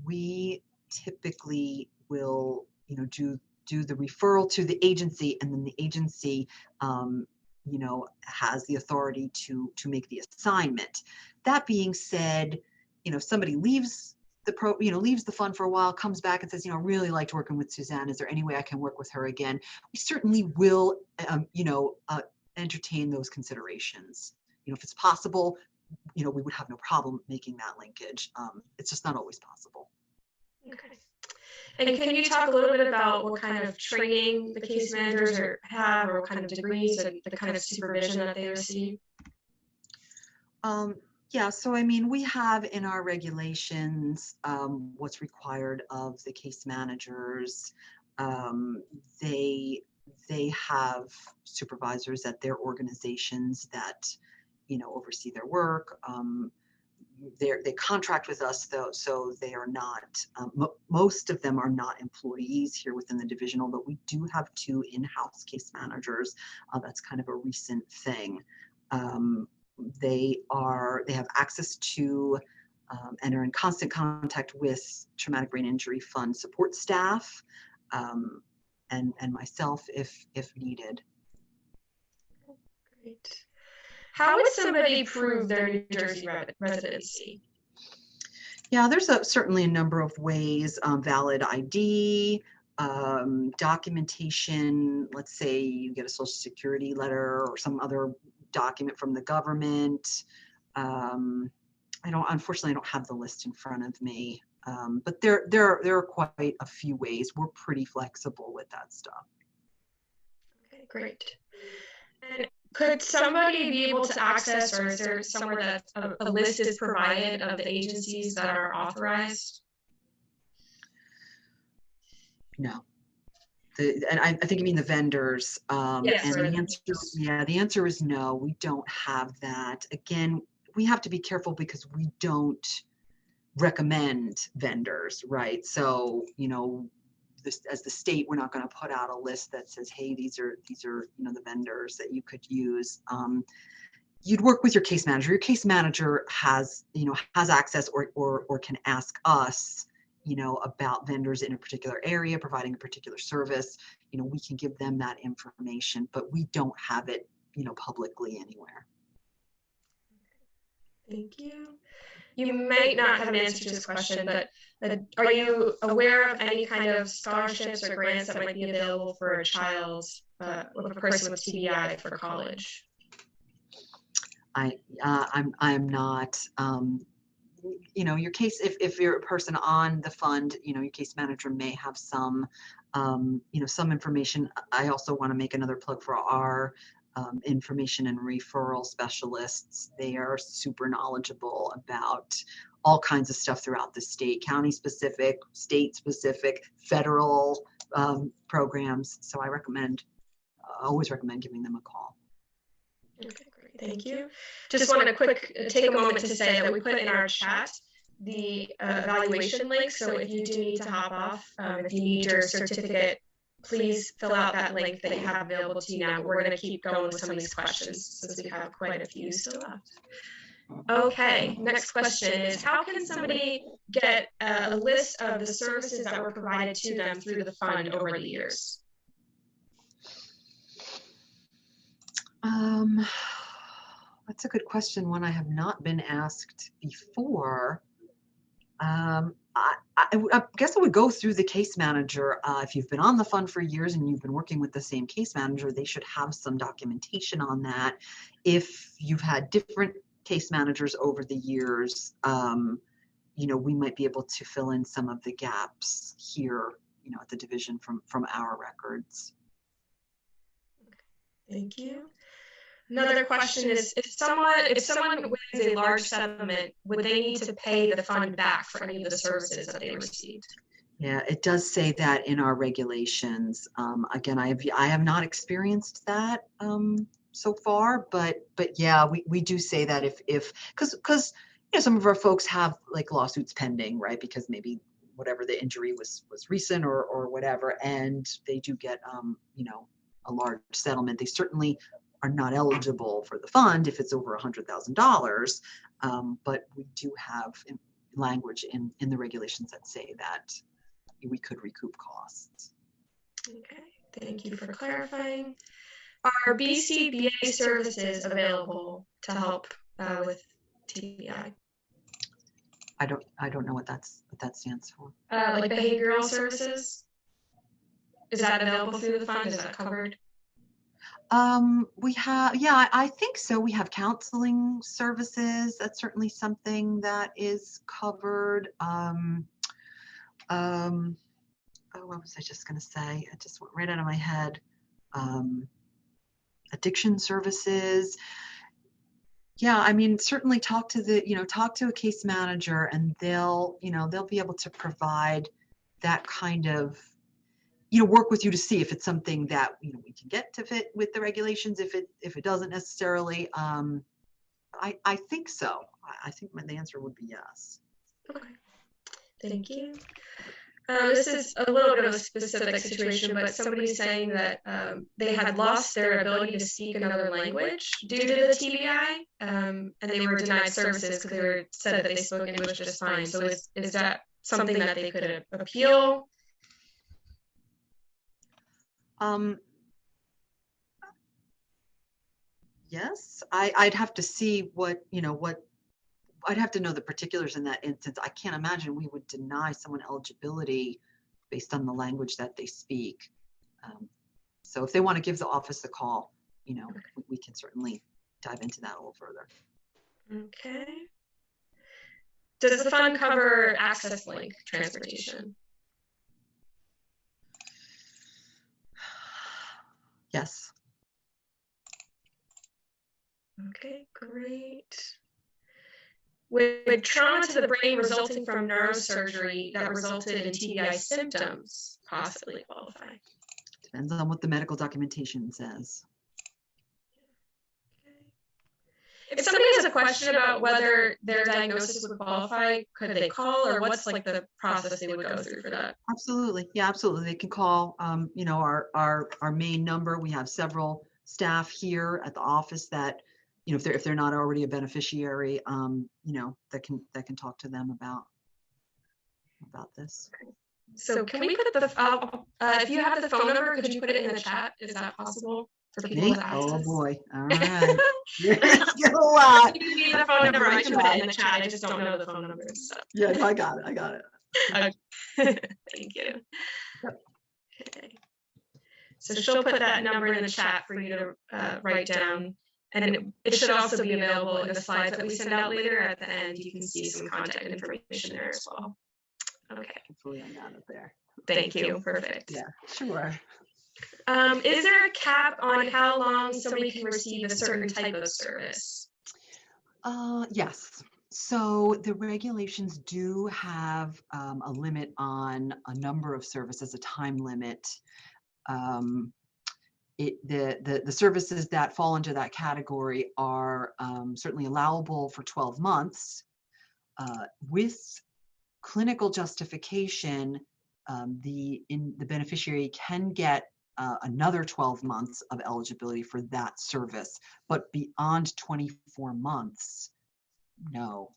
we typically will, do the referral to the agency, and then the agency, has the authority to make the assignment. That being said, if somebody leaves the fund for a while, comes back and says, I really liked working with Suzanne. Is there any way I can work with her again? We certainly will, entertain those considerations. If it's possible, we would have no problem making that linkage. It's just not always possible. Okay. And can you talk a little bit about what kind of training the case managers have, or what kind of degrees and the kind of supervision that they receive? Yeah, so we have in our regulations what's required of the case managers. They have supervisors at their organizations that oversee their work. They contract with us, though, so they are not. Most of them are not employees here within the division, although we do have 2 in-house case managers. That's kind of a recent thing. They have access to and are in constant contact with Traumatic Brain Injury Fund support staff, and myself if needed. Great. How would somebody prove their New Jersey residency? Yeah, there's certainly a number of ways. Valid ID, documentation. Let's say you get a Social Security letter or some other document from the government. Unfortunately, I don't have the list in front of me, but there are quite a few ways. We're pretty flexible with that stuff. Okay, great. And could somebody be able to access, or is there somewhere that a list is provided of the agencies that are authorized? No. And I think you mean the vendors. Yes, and the answer is no, we don't have that. Again, we have to be careful because we don't recommend vendors, right? So, as the state, we're not going to put out a list that says, hey, these are the vendors that you could use. you'd work with your case manager. Your case manager has, has access or can ask us, about vendors in a particular area, providing a particular service. We can give them that information, but we don't have it, publicly anywhere. Thank you. You might not have an answer to this question, but are you aware of any kind of scholarships or grants that might be available for a child, or a person with TBI for college? I'm not. Your case, if you're a person on the fund, your case manager may have some, some information. I also want to make another plug for our information and referral specialists. They are super knowledgeable about all kinds of stuff throughout the state, county specific, state specific, federal programs. So I always recommend giving them a call. Okay, great. Thank you. Just want to take a moment to say that we put in our chat the evaluation link. So if you do need to hop off, if you need your certificate, please fill out that link that you have available to you now. We're going to keep going with some of these questions since we have quite a few still left. Okay, next question is, how can somebody get a list of the services that were provided to them through the fund over the years? That's a good question, one I have not been asked before. I guess I would go through the case manager. If you've been on the fund for years and you've been working with the same case manager, they should have some documentation on that. If you've had different case managers over the years, we might be able to fill in some of the gaps here, at the division from our records. Thank you. Another question is, if someone wins a large settlement, would they need to pay the fund back for any of the services that they received? Yeah, it does say that in our regulations. Again, I have not experienced that so far, but yeah, we do say that because some of our folks have like lawsuits pending, right? Because maybe whatever the injury was recent or whatever, and they do get a large settlement. They certainly are not eligible for the fund if it's over $100,000, but we do have language in the regulations that say that we could recoup costs. Okay, thank you for clarifying. Are BCBA services available to help with TBI? I don't know what that stands for. Like behavioral services? Is that available through the fund? Is that covered? We have, yeah, I think so. We have counseling services. That's certainly something that is covered. What was I just going to say? It just went right out of my head. Addiction services. Yeah, I mean, certainly talk to a case manager, and they'll be able to provide that kind of, work with you to see if it's something that we can get to fit with the regulations. If it doesn't necessarily, I think so. I think the answer would be yes. Okay, thank you. This is a little bit of a specific situation, but somebody's saying that they had lost their ability to speak another language due to the TBI, and they were denied services because they said that they spoke English just fine. So is that something that they could appeal? Yes, I'd have to see what I'd have to know the particulars in that instance. I can't imagine we would deny someone eligibility based on the language that they speak. So if they want to give the office a call, we can certainly dive into that a little further. Okay. Does the fund cover access link transportation? Yes. Okay, great. Would trauma to the brain resulting from neurosurgery that resulted in TBI symptoms possibly qualify? Depends on what the medical documentation says. Okay. If somebody has a question about whether their diagnosis would qualify, could they call, or what's like the process they would go through for that? Absolutely. Yeah, absolutely. They can call, our main number. We have several staff here at the office that, you know, if they're not already a beneficiary, you know, that can talk to them about this. So can we put the, if you have the phone number, could you put it in the chat? Is that possible for people to access? Oh boy, all right. Let's get a lot. If you need the phone number, I can put it in the chat. I just don't know the phone number. So. Yeah, no, I got it. Okay. Thank you. Yep. Okay. So she'll put that number in the chat for you to write down. And it should also be available in the slides that we send out later. At the end, you can see some contact information there as well. Okay. Hopefully I got it there. Thank you. Perfect. Yeah, sure. Is there a cap on how long somebody can receive a certain type of service? Yes. So the regulations do have a limit on a number of services, a time limit. The services that fall into that category are certainly allowable for 12 months. With clinical justification, the beneficiary can get another 12 months of eligibility for that service, but beyond 24 months, no,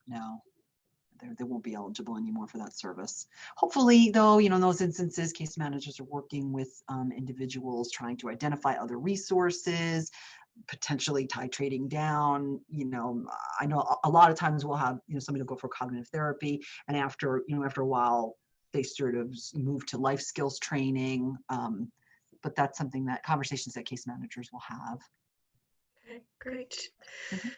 they won't be eligible anymore for that service. Hopefully, though, you know, in those instances, case managers are working with individuals trying to identify other resources, potentially titrating down. You know, I know a lot of times we'll have, you know, somebody will go for cognitive therapy, and after a while, they sort of move to life skills training. But that's something that conversations that case managers will have. Okay, great. Mm-hmm.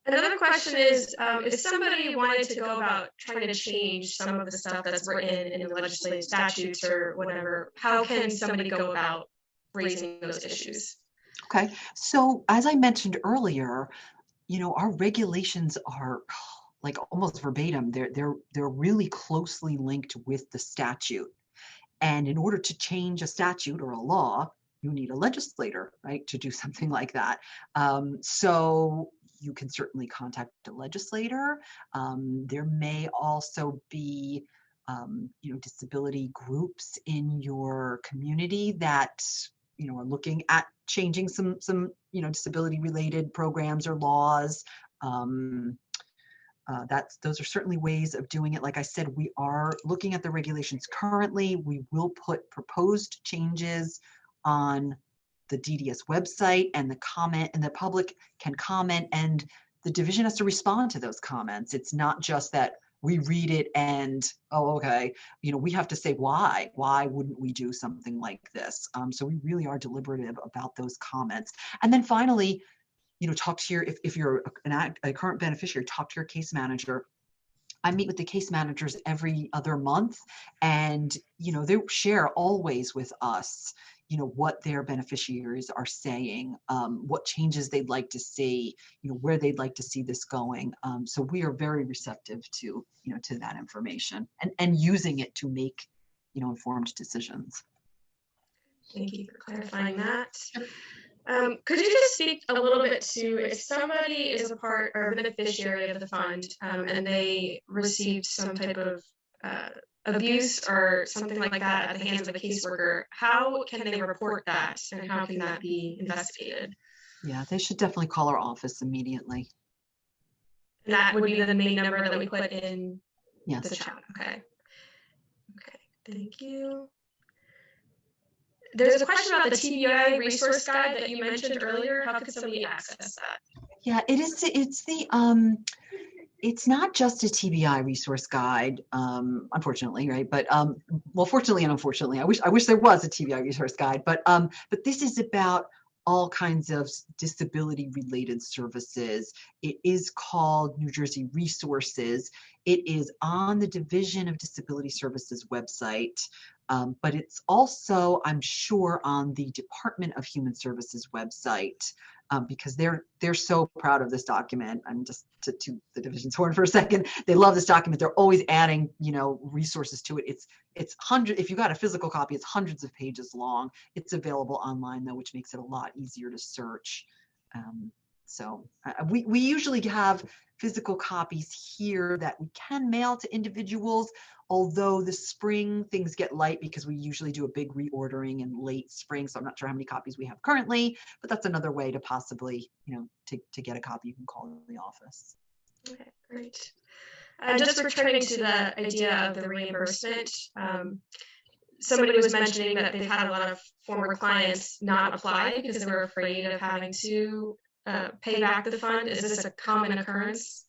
Another question is, if somebody wanted to go about trying to change some of the stuff that's written in the legislative statutes or whatever, how can somebody go about raising those issues? Okay, so as I mentioned earlier, you know, our regulations are like almost verbatim. They're really closely linked with the statute. And in order to change a statute or a law, you need a legislator, right, to do something like that. So you can certainly contact a legislator. There may also be, you know, disability groups in your community that, you know, are looking at changing some you know, disability related programs or laws. Those are certainly ways of doing it. Like I said, we are looking at the regulations currently. We will put proposed changes on the DDS website, and the public can comment, and the division has to respond to those comments. It's not just that we read it and, oh, okay, you know, we have to say why wouldn't we do something like this? So we really are deliberative about those comments. And then finally, you know, talk to your, if you're a current beneficiary, talk to your case manager. I meet with the case managers every other month, and, you know, they share always with us, you know, what their beneficiaries are saying, what changes they'd like to see, you know, where they'd like to see this going. So we are very receptive to, you know, to that information and using it to make, you know, informed decisions. Thank you for clarifying that. Could you just speak a little bit to, if somebody is a part or beneficiary of the fund and they received some type of abuse or something like that at the hands of a caseworker, how can they report that and how can that be investigated? Yeah, they should definitely call our office immediately. And that would be the main number that we put in yes. the chat. Okay. Okay, thank you. There's a question about the TBI resource guide that you mentioned earlier. How could somebody access that? Yeah, it's not just a TBI resource guide, unfortunately, right? But well, fortunately and unfortunately, I wish there was a TBI resource guide, but this is about all kinds of disability related services. It is called New Jersey Resources. It is on the Division of Disability Services website, but it's also, I'm sure, on the Department of Human Services website, because they're so proud of this document. I'm just to the division's horn for a second. They love this document. They're always adding, you know, resources to it. It's hundreds. If you got a physical copy, it's hundreds of pages long. It's available online though, which makes it a lot easier to search. So we usually have physical copies here that we can mail to individuals. Although the spring things get light because we usually do a big reordering in late spring. So I'm not sure how many copies we have currently, but that's another way to possibly, to get a copy, you can call the office. Okay, great. Just returning to the idea of the reimbursement, somebody was mentioning that they've had a lot of former clients not apply because they were afraid of having to pay back the fund. Is this a common occurrence?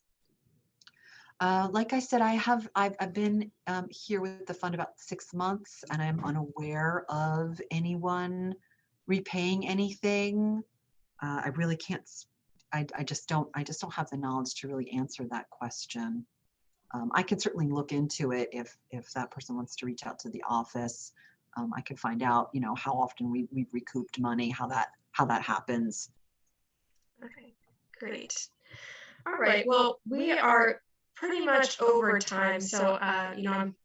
Like I said, I've been here with the fund about 6 months, and I'm unaware of anyone repaying anything. I really can't. I just don't have the knowledge to really answer that question. I can certainly look into it if that person wants to reach out to the office. I can find out, how often we've recouped money, how that happens. Okay, great. All right. Well, we are pretty much over time. So, I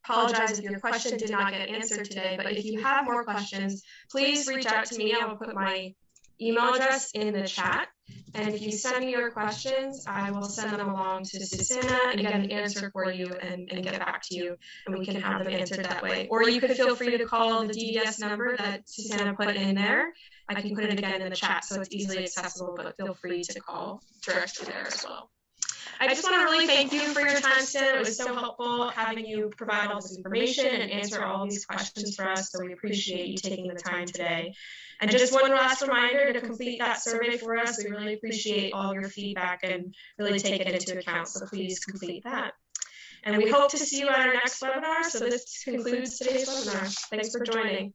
apologize if your question did not get answered today, but if you have more questions, please reach out to me. I will put my email address in the chat. And if you send me your questions, I will send them along to Susanna and get an answer for you and get back to you. And we can have them answered that way. Or you could feel free to call the DDS number that Susanna put in there. I can put it again in the chat so it's easily accessible, but feel free to call directly there as well. I just want to really thank you for your time, Susanna. It was so helpful having you provide all this information and answer all these questions for us. So we appreciate you taking the time today. And just one last reminder to complete that survey for us. We really appreciate all your feedback and really take it into account. So please complete that. And we hope to see you at our next webinar. So this concludes today's webinar. Thanks for joining.